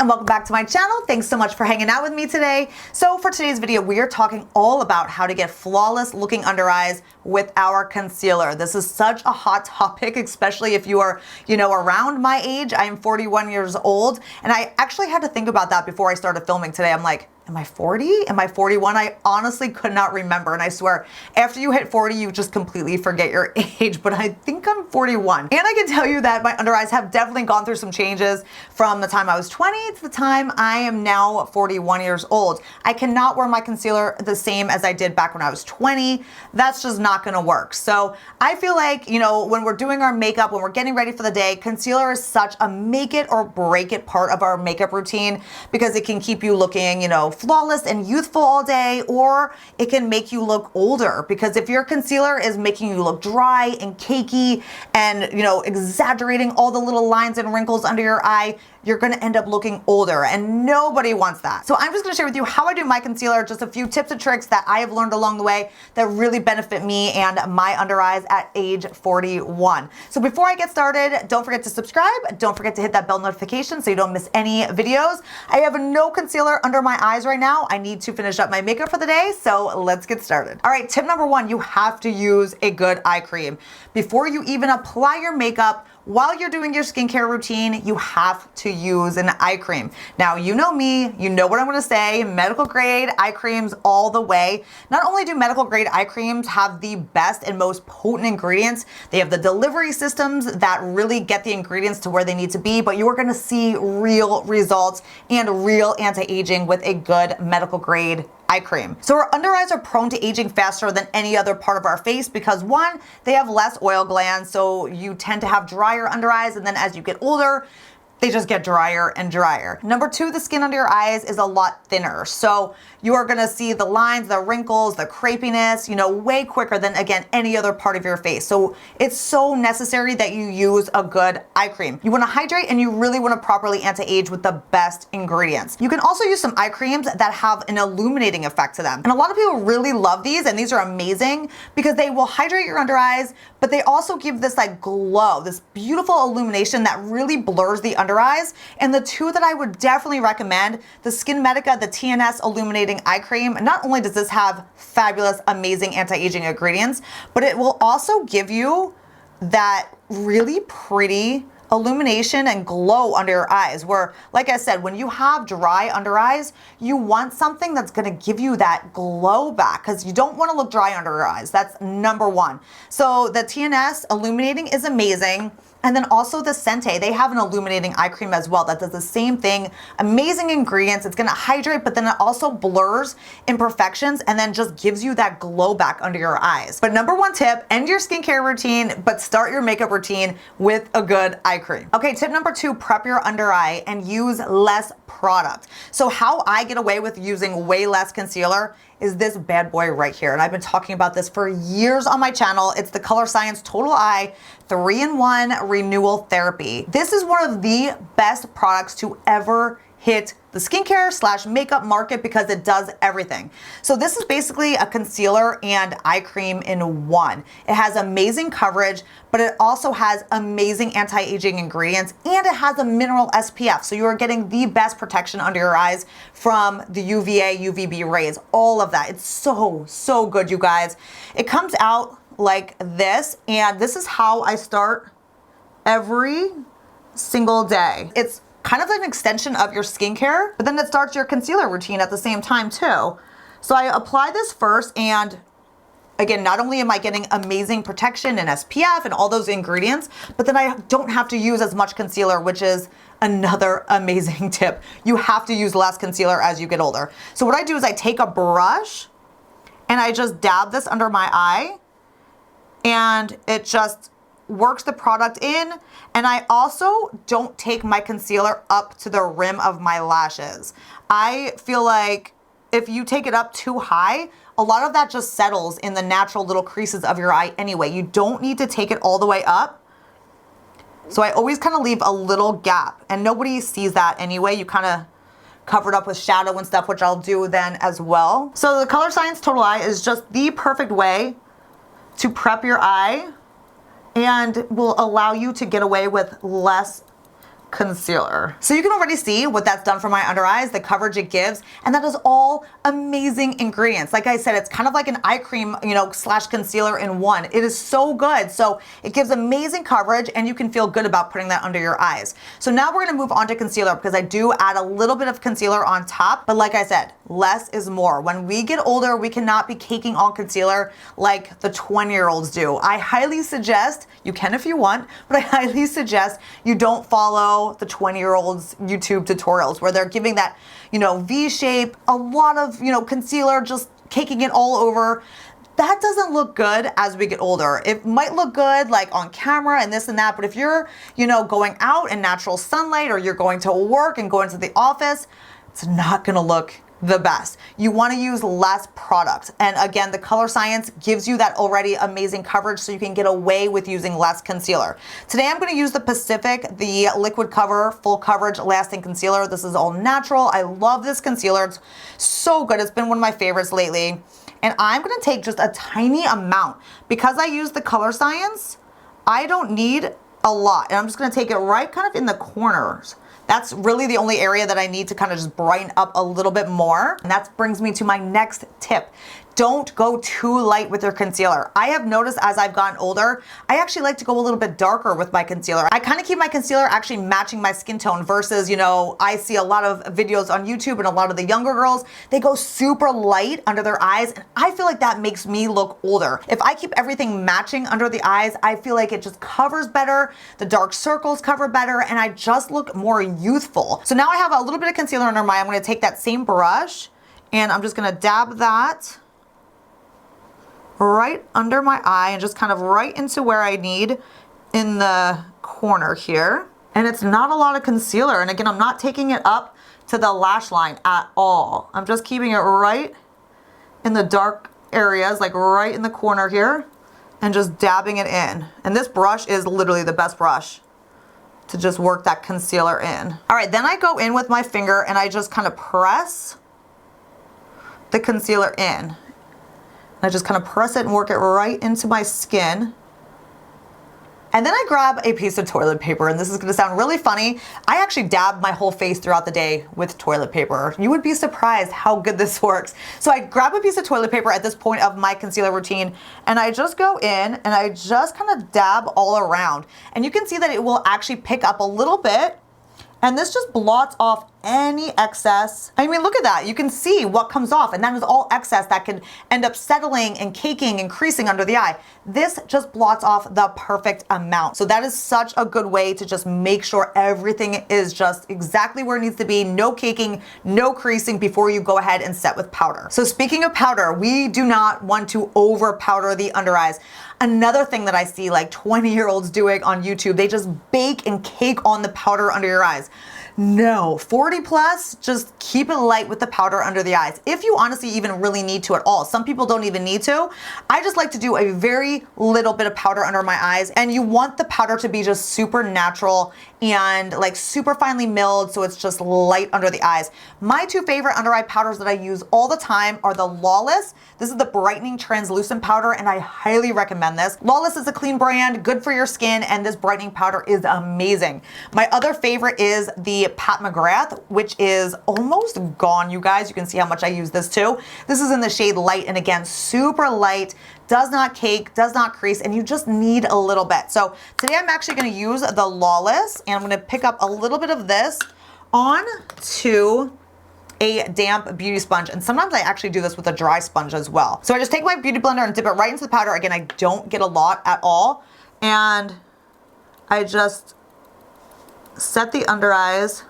and welcome back to my channel. Thanks so much for hanging out with me today. So for today's video, we are talking all about how to get flawless looking under eyes with our concealer. This is such a hot topic, especially if you are, around my age. I am 41 years old, and I actually had to think about that before I started filming today. I'm like, am I 40? Am I 41? I honestly could not remember. And I swear, after you hit 40, you just completely forget your age. But I think I'm 41. And I can tell you that my under eyes have definitely gone through some changes from the time I was 20 to the time I am now 41 years old. I cannot wear my concealer the same as I did back when I was 20. That's just not gonna work. So I feel like, when we're doing our makeup, when we're getting ready for the day, concealer is such a make it or break it part of our makeup routine because it can keep you looking, flawless and youthful all day, or it can make you look older because if your concealer is making you look dry and cakey and exaggerating all the little lines and wrinkles under your eye, you're gonna end up looking older, and nobody wants that. So I'm just gonna share with you how I do my concealer, just a few tips and tricks that I have learned along the way that really benefit me and my under eyes at age 41. So before I get started, don't forget to subscribe. Don't forget to hit that bell notification so you don't miss any videos. I have no concealer under my eyes right now. I need to finish up my makeup for the day, so let's get started. All right, tip number one, you have to use a good eye cream. Before you even apply your makeup, while you're doing your skincare routine, you have to use an eye cream. Now, you know me, you know what I'm gonna say, medical grade eye creams all the way. Not only do medical grade eye creams have the best and most potent ingredients, they have the delivery systems that really get the ingredients to where they need to be, but you are gonna see real results and real anti-aging with a good medical grade eye cream. So our under eyes are prone to aging faster than any other part of our face because one, they have less oil glands, so you tend to have drier under eyes, and then as you get older, they just get drier and drier. Number two, the skin under your eyes is a lot thinner. So you are gonna see the lines, the wrinkles, the crepiness, way quicker than, again, any other part of your face. So it's so necessary that you use a good eye cream. You wanna hydrate and you really wanna properly anti-age with the best ingredients. You can also use some eye creams that have an illuminating effect to them. And a lot of people really love these, and these are amazing because they will hydrate your under eyes, but they also give this like glow, this beautiful illumination that really blurs the under eyes. And the two that I would definitely recommend, the Skin Medica, the TNS Illuminating Eye Cream. Not only does this have fabulous, amazing anti-aging ingredients, but it will also give you that really pretty illumination and glow under your eyes, where, like I said, when you have dry under eyes, you want something that's gonna give you that glow back because you don't wanna look dry under your eyes. That's number one. So the TNS Illuminating is amazing. And then also the Sente, they have an illuminating eye cream as well that does the same thing. Amazing ingredients. It's gonna hydrate, but then it also blurs imperfections and then just gives you that glow back under your eyes. But number one tip, end your skincare routine, but start your makeup routine with a good eye cream. Okay, tip number two, prep your under eye and use less product. So how I get away with using way less concealer is this bad boy right here. And I've been talking about this for years on my channel. It's the Color Science Total Eye 3-in-1 Renewal Therapy. This is one of the best products to ever hit the skincare / makeup market because it does everything. So this is basically a concealer and eye cream in one. It has amazing coverage, but it also has amazing anti-aging ingredients, and it has a mineral SPF. So you are getting the best protection under your eyes from the UVA, UVB rays, all of that. It's so, so good, you guys. It comes out like this, and this is how I start every single day. It's kind of like an extension of your skincare, but then it starts your concealer routine at the same time too. So I apply this first, and again, not only am I getting amazing protection and SPF and all those ingredients, but then I don't have to use as much concealer, which is another amazing tip. You have to use less concealer as you get older. So what I do is I take a brush and I just dab this under my eye, and it just works the product in. And I also don't take my concealer up to the rim of my lashes. I feel like if you take it up too high, a lot of that just settles in the natural little creases of your eye anyway. You don't need to take it all the way up. So I always kind of leave a little gap, and nobody sees that anyway. You kind of cover it up with shadow and stuff, which I'll do then as well. So the Color Science Total Eye is just the perfect way to prep your eye and will allow you to get away with less concealer. So you can already see what that's done for my under eyes, the coverage it gives, and that is all amazing ingredients. Like I said, it's kind of like an eye cream, you know, slash concealer in one. It is so good. So it gives amazing coverage and you can feel good about putting that under your eyes. So now we're gonna move on to concealer because I do add a little bit of concealer on top, but like I said, less is more. When we get older, we cannot be caking on concealer like the 20-year-olds do. I highly suggest, you can if you want, but I highly suggest you don't follow the 20-year-olds YouTube tutorials where they're giving that, you know, V shape, a lot of, you know, concealer, just caking it all over. That doesn't look good as we get older. It might look good like on camera and this and that, but if you're, you know, going out in natural sunlight or you're going to work and going to the office, it's not gonna look the best. You want to use less product. And again, the Color Science gives you that already amazing coverage so you can get away with using less concealer. Today I'm going to use the Pacific, the Liquid Cover Full Coverage Lasting Concealer. This is all natural. I love this concealer. It's so good. It's been one of my favorites lately. And I'm going to take just a tiny amount. Because I use the Color Science, I don't need a lot. And I'm just going to take it right kind of in the corners. That's really the only area that I need to kind of just brighten up a little bit more. And that brings me to my next tip. Don't go too light with your concealer. I have noticed as I've gotten older, I actually like to go a little bit darker with my concealer. I kind of keep my concealer actually matching my skin tone versus, you know, I see a lot of videos on YouTube and a lot of the younger girls, they go super light under their eyes. And I feel like that makes me look older. If I keep everything matching under the eyes, I feel like it just covers better. The dark circles cover better and I just look more youthful. So now I have a little bit of concealer under my eye. I'm going to take that same brush and I'm just going to dab that right under my eye and just kind of right into where I need in the corner here. And it's not a lot of concealer. And again, I'm not taking it up to the lash line at all. I'm just keeping it right in the dark areas, like right in the corner here, and just dabbing it in. And this brush is literally the best brush to just work that concealer in. All right, then I go in with my finger and I just kind of press the concealer in. I just kind of press it and work it right into my skin. And then I grab a piece of toilet paper, and this is gonna sound really funny. I actually dab my whole face throughout the day with toilet paper. You would be surprised how good this works. So I grab a piece of toilet paper at this point of my concealer routine, and I just go in and I just kind of dab all around. And you can see that it will actually pick up a little bit, and this just blots off any excess. I mean, look at that. You can see what comes off, and that is all excess that can end up settling and caking and creasing under the eye. This just blots off the perfect amount. So that is such a good way to just make sure everything is just exactly where it needs to be. No caking, no creasing before you go ahead and set with powder. So speaking of powder, we do not want to over powder the under eyes. Another thing that I see like 20-year-olds doing on YouTube, they just bake and cake on the powder under your eyes. No, 40 plus, just keep it light with the powder under the eyes. If you honestly even really need to at all. Some people don't even need to. I just like to do a very little bit of powder under my eyes, and you want the powder to be just super natural and like super finely milled, so it's just light under the eyes. My two favorite under eye powders that I use all the time are the Lawless. This is the brightening translucent powder, and I highly recommend this. Lawless is a clean brand, good for your skin, and this brightening powder is amazing. My other favorite is the Pat McGrath, which is almost gone, you guys. You can see how much I use this too. This is in the shade Light, and again, super light, does not cake, does not crease, and you just need a little bit. So today I'm actually gonna use the Lawless, and I'm gonna pick up a little bit of this onto a damp beauty sponge. And sometimes I actually do this with a dry sponge as well. So I just take my beauty blender and dip it right into the powder. Again, I don't get a lot at all. And I just set the under eyes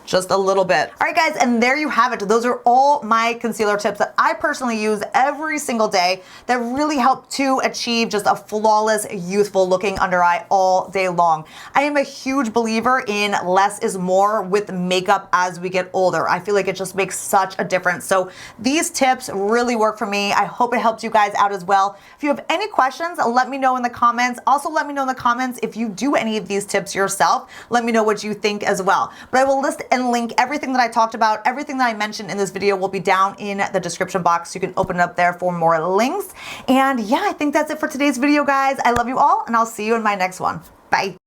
just a little bit. All right, guys, and there you have it. Those are all my concealer tips that I personally use every single day that really help to achieve just a flawless, youthful looking under eye all day long. I am a huge believer in less is more with makeup as we get older. I feel like it just makes such a difference. So these tips really work for me. I hope it helps you guys out as well. If you have any questions, let me know in the comments. Also, let me know in the comments if you do any of these tips yourself. Let me know what you think as well. But I will list and link everything that I talked about, everything that I mentioned in this video will be down in the description box. You can open it up there for more links. And yeah, I think that's it for today's video, guys. I love you all, and I'll see you in my next one. Bye.